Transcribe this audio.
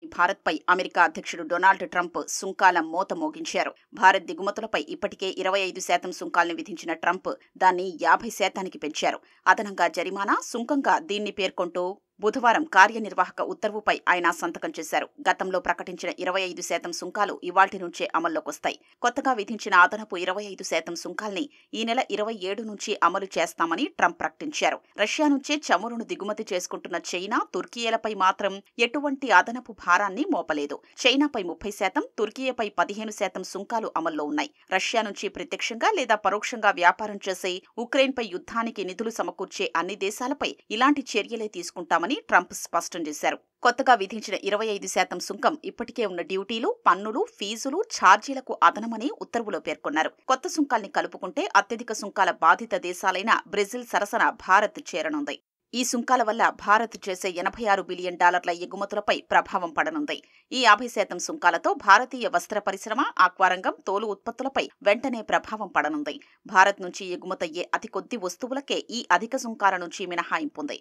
భారత్పై అమెరికా అధ్యక్షుడు Donald Trump సుంకాల మోత మోగించారు. భారత్ దిగుమతులపై ఇప్పటికే 25% సుంకాల్ని విధించిన ట్రంప్ దాన్ని 50%కి పెంచారు. అదనంగా జరిమానా, సుంకంగా దీన్ని పేర్కొంటూ బుధవారం కార్యనిర్వాహక ఉత్తర్వుపై ఆయన సంతకం చేశారు. గతంలో ప్రకటించిన 25% సుంకాలు ఇవాల్టి నుంచే అమల్లోకొస్తాయి. కొత్తగా విధించిన అదనపు 25% సుంకాల్ని ఈ నెల 27 నుంచి అమలు చేస్తామని ట్రంప్ ప్రకటించారు. రష్యా నుంచే చమురును దిగుమతి చేసుకుంటున్న చైనా, తుర్కియేలపై మాత్రం ఎటువంటి అదనపు భారాన్ని మోపలేదు. చైనాపై 30%, తుర్కియేపై 15% సుంకాలు అమల్లో ఉన్నాయి. రష్యా నుంచి ప్రత్యక్షంగా లేదా పరోక్షంగా వ్యాపారం చేసే, ఉక్రెయిన్పై యుద్ధానికి నిధులు సమకూర్చే అన్ని దేశాలపై ఇలాంటి చర్యలే తీసుకుంటామని ట్రంప్ స్పష్టం చేశారు. కొత్తగా విధించిన 25% సుంకం ఇప్పటికే ఉన్న డ్యూటీలు, పన్నులు, ఫీజులు, ఛార్జీలకు అదనమని ఉత్తర్వులో పేర్కొన్నారు. కొత్త సుంకాల్ని కలుపుకుంటే అత్యధిక సుంకాల బాధిత దేశాలైన బ్రెజిల్ సరసన భారత్ చేరనుంది. ఈ సుంకాల వల్ల భారత్ చేసే $86 బిలియన్ ఎగుమతులపై ప్రభావం పడనుంది. ఈ 50% సుంకాలతో భారతీయ వస్త్ర పరిశ్రమ, ఆక్వారంగం, తోలు ఉత్పత్తులపై వెంటనే ప్రభావం పడనుంది. భారత్ నుంచి ఎగుమతయ్యే అతి కొద్ది వస్తువులకే ఈ అధిక సుంకాల నుంచి మినహాయింపుంది.